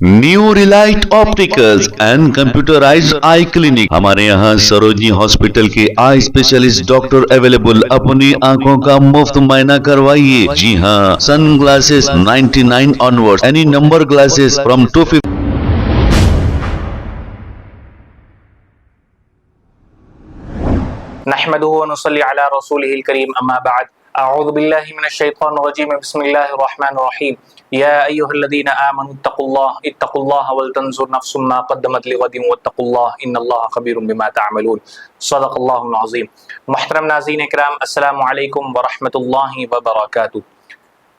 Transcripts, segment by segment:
New Relight opticals and computerised I clinic. हमारे यहाँ Sarojini hospital के आई स्पेशलिस्ट डॉक्टर अवेलेबल। अपनी आंखों का मुफ्त मुआयना करवाइए। जी हाँ, sun glasses 99 onward, any number glasses from 250। नहमदुहु व नुसल्ली अला रसूलिहिल करीम, अम्मा बाद। अऊज़ु बिल्लाहि मिनश शैतानिर रजीम, बिस्मिल्लाहिर रहमानिर रहीम। या अय्युहल्लज़ीना आमनु इत्तक़ुल्लाह वल तंजुर नफ्सुम मा क़द्दमत लिग़दिन वत्तक़ुल्लाह इन्नल्लाहा ख़बीरुम बिमा तअमलून। सदक़ल्लाहुल अज़ीम। मुहतरम नाज़रीन इकराम, अस्सलामु अलैकुम व रहमतुल्लाहि व बरकातुहू।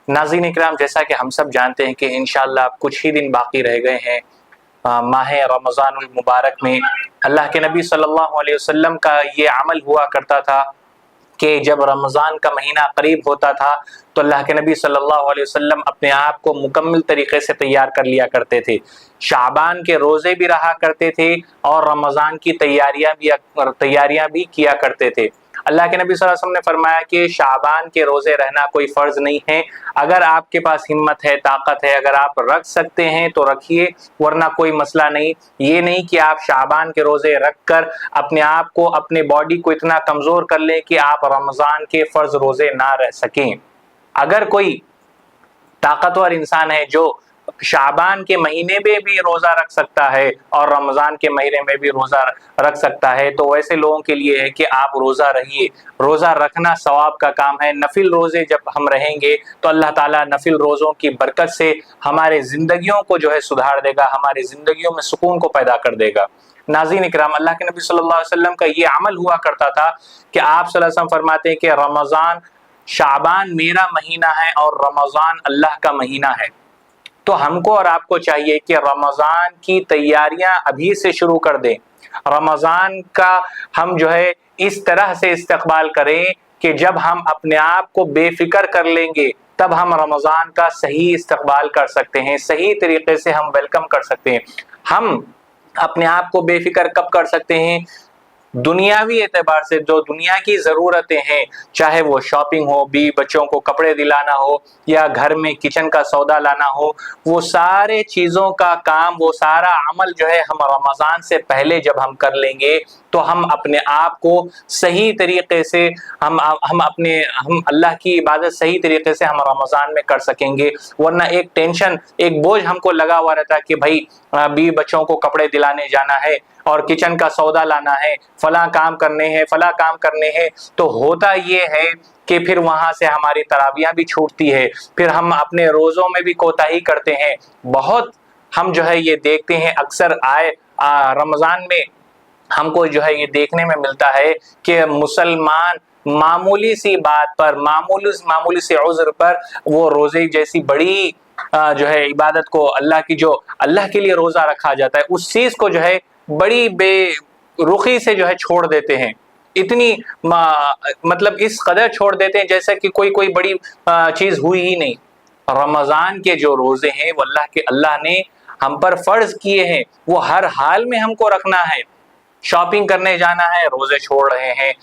नाज़रीन इकराम, जैसा कि हम सब जानते हैं कि इंशाअल्लाह कुछ ही दिन बाकी रह गए हैं माह रमज़ानुल मुबारक में। अल्लाह के नबी सल्लल्लाहु अलैहि वसल्लम का ये अमल हुआ करता था कि जब रमज़ान का महीना करीब होता था तो अल्लाह के नबी सल्लल्लाहु अलैहि वसल्लम अपने आप को मुकम्मल तरीके से तैयार कर लिया करते थे। शाबान के रोज़े भी रहा करते थे और रमज़ान की तैयारियां भी किया करते थे। अल्लाह के नबी सल्लल्लाहु अलैहि वसल्लम ने फरमाया कि शाबान के रोज़े रहना कोई फ़र्ज़ नहीं है। अगर आपके पास हिम्मत है, ताकत है, अगर आप रख सकते हैं तो रखिए, वरना कोई मसला नहीं। ये नहीं कि आप शाबान के रोज़े रख कर अपने आप को, अपने बॉडी को इतना कमज़ोर कर लें कि आप रमज़ान के फ़र्ज़ रोज़े ना रह सकें। अगर कोई ताकतवर इंसान है जो शाबान के महीने में भी रोजा रख सकता है और रमजान के महीने में भी रोजा रख सकता है, तो वैसे लोगों के लिए है कि आप रोजा रहिए। रोजा रखना सवाब का काम है। नफिल रोजे जब हम रहेंगे तो अल्लाह ताला नफिल रोजों की बरकत से हमारे जिंदगियों को जो है सुधार देगा, हमारी जिंदगियों में सुकून को पैदा कर देगा। नाज़रीन इकराम, अल्लाह के नबी सल्लल्लाहु अलैहि वसल्लम का ये अमल हुआ करता था कि आप सल्लल्लाहु अलैहि वसल्लम फरमाते हैं कि रमजान, शाबान मेरा महीना है और रमजान अल्लाह का महीना है। तो हमको और आपको चाहिए कि रमजान की तैयारियां अभी से शुरू कर दें। रमजान का हम जो है इस तरह से इस्तकबाल करें कि जब हम अपने आप को बेफिक्र कर लेंगे तब हम रमजान का सही इस्तकबाल कर सकते हैं, सही तरीके से हम वेलकम कर सकते हैं। हम अपने आप को बेफिक्र कब कर सकते हैं? दुनियावी एतबार से जो दुनिया की ज़रूरतें हैं, चाहे वो शॉपिंग हो, भी बच्चों को कपड़े दिलाना हो या घर में किचन का सौदा लाना हो, वो सारे चीज़ों का काम, वो सारा अमल जो है हम रमज़ान से पहले जब हम कर लेंगे तो हम अपने आप को सही तरीके से हम अल्लाह की इबादत सही तरीके से हम रमज़ान में कर सकेंगे। वरना एक टेंशन, एक बोझ हमको लगा हुआ रहता है कि भाई बीवी बच्चों को कपड़े दिलाने जाना है और किचन का सौदा लाना है, फला काम करने हैं। तो होता ये है कि फिर वहां से हमारी तरावियां भी छूटती है, फिर हम अपने रोज़ों में भी कोताही करते हैं। बहुत हम जो है ये देखते हैं अक्सर रमज़ान में हमको जो है ये देखने में मिलता है कि मुसलमान मामूली सी बात पर, मामूली से उज़्र पर वो रोज़े जैसी बड़ी जो है इबादत को, अल्लाह की जो अल्लाह के लिए रोज़ा रखा जाता है, उस चीज़ को जो है बड़ी बेरुखी से जो है छोड़ देते हैं। इतनी मतलब इस कदर छोड़ देते हैं जैसे कि कोई बड़ी चीज़ हुई ही नहीं। रमज़ान के जो रोज़े हैं वो अल्लाह ने हम पर फ़र्ज़ किए हैं, वो हर हाल में हमको रखना है। शॉपिंग करने जाना है, रोज़े छोड़ रहे हैं।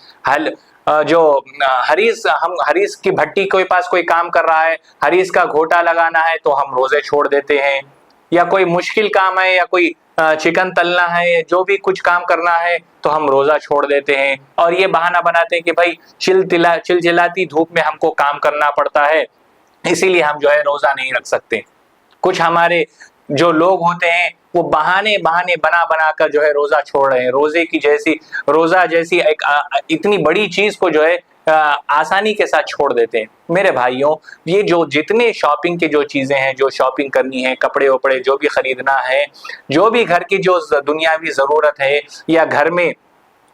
हरीस की भट्टी के पास कोई काम कर रहा है, हरीस का घोटा लगाना है तो हम रोज़े छोड़ देते हैं। या कोई मुश्किल काम है, या कोई चिकन तलना है, जो भी कुछ काम करना है तो हम रोज़ा छोड़ देते हैं और ये बहाना बनाते हैं कि भाई चिलचिलाती धूप में हमको काम करना पड़ता है, इसीलिए हम जो है रोज़ा नहीं रख सकते। कुछ हमारे जो लोग होते हैं वो बहाने बना कर जो है रोज़ा छोड़ रहे हैं। रोज़ा जैसी एक इतनी बड़ी चीज़ को जो है आसानी के साथ छोड़ देते हैं। मेरे भाइयों, ये जो जितने शॉपिंग के जो चीज़ें हैं, जो शॉपिंग करनी है, कपड़े वपड़े जो भी खरीदना है, जो भी घर की जो दुनियावी ज़रूरत है, या घर में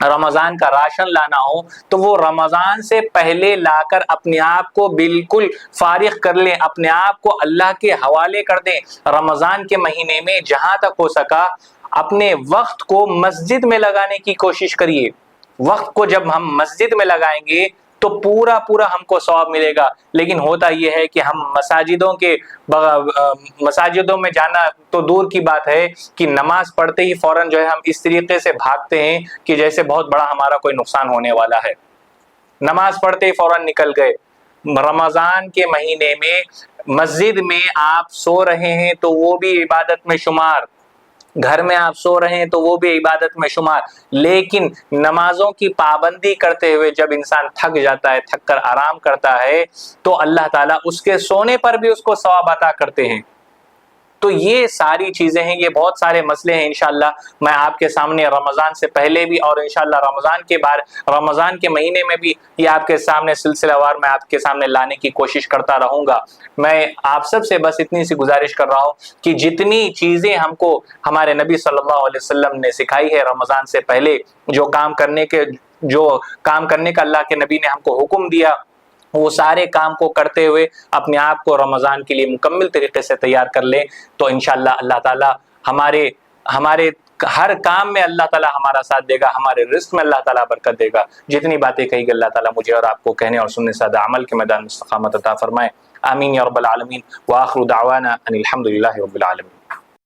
रमज़ान का राशन लाना हो, तो वो रमज़ान से पहले लाकर अपने आप को बिल्कुल फारिग कर लें, अपने आप को अल्लाह के हवाले कर दें। रमज़ान के महीने में जहाँ तक हो सका अपने वक्त को मस्जिद में लगाने की कोशिश करिए। वक्त को जब हम मस्जिद में लगाएंगे तो पूरा हमको सवाब मिलेगा। लेकिन होता यह है कि हम मसाजिदों में जाना तो दूर की बात है कि नमाज पढ़ते ही फौरन जो है हम इस तरीके से भागते हैं कि जैसे बहुत बड़ा हमारा कोई नुकसान होने वाला है। नमाज पढ़ते ही फौरन निकल गए। रमज़ान के महीने में مسجد میں آپ سو رہے ہیں تو وہ بھی عبادت میں شمار، گھر میں آپ سو رہے ہیں تو وہ بھی عبادت میں شمار، لیکن نمازوں کی پابندی کرتے ہوئے جب انسان تھک جاتا ہے، تھک کر آرام کرتا ہے، تو اللہ تعالیٰ اس کے سونے پر بھی اس کو ثواب عطا کرتے ہیں۔ تو یہ ساری چیزیں ہیں، یہ بہت سارے مسئلے ہیں، انشاءاللہ میں آپ کے سامنے رمضان سے پہلے بھی اور انشاءاللہ رمضان کے بعد، رمضان کے مہینے میں بھی یہ آپ کے سامنے سلسلہ وار میں آپ کے سامنے لانے کی کوشش کرتا رہوں گا۔ میں آپ سب سے بس اتنی سی گزارش کر رہا ہوں کہ جتنی چیزیں ہم کو ہمارے نبی صلی اللہ علیہ وسلم نے سکھائی ہے رمضان سے پہلے، جو کام کرنے کا اللہ کے نبی نے ہم کو حکم دیا، وہ سارے کام کو کرتے ہوئے اپنے آپ کو رمضان کے لیے مکمل طریقے سے تیار کر لیں، تو انشاءاللہ اللہ تعالیٰ ہمارے ہر کام میں اللہ تعالیٰ ہمارا ساتھ دے گا، ہمارے رزق میں اللہ تعالیٰ برکت دے گا۔ جتنی باتیں کہی گئی اللہ تعالیٰ مجھے اور آپ کو کہنے اور سننے سے زیادہ عمل کے میدان میں استقامت عطا فرمائے، آمین یا رب العالمین، وآخر دعوانا ان الحمدللہ رب العالمین۔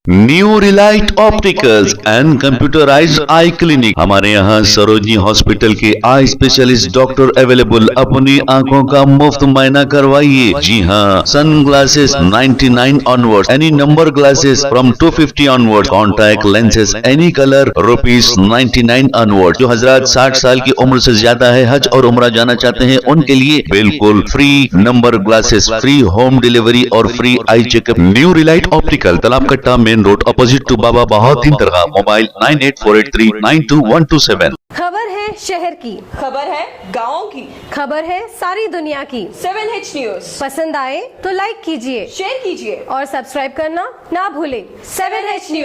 New Relight Opticals and computerized eye clinic, ہمارے یہاں سروجنی ہاسپٹل کے آئی اسپیشلسٹ ڈاکٹر اویلیبل، اپنی آنکھوں کا مفت معائنہ کروائیے۔ جی ہاں، sunglasses 99 onward, any number glasses from 250 onward, contact lenses any colour ₹99 onward. جو حضرات 60 سال کی عمر سے زیادہ ہے، حج اور عمرہ جانا چاہتے ہیں، ان کے لیے بالکل free number glasses, free home delivery اور free eye check up. New Relight Optical, Talab Katta main road, opposite to بابا بہاؤالدین درگاہ، موبائل 9848392127۔ خبر ہے شہر کی، خبر ہے گاؤں کی، خبر ہے ساری دنیا کی۔ 7H نیوز پسند آئے تو لائک کیجئے، شیئر کیجیے اور سبسکرائب کرنا نہ بھولیں۔ 7H news.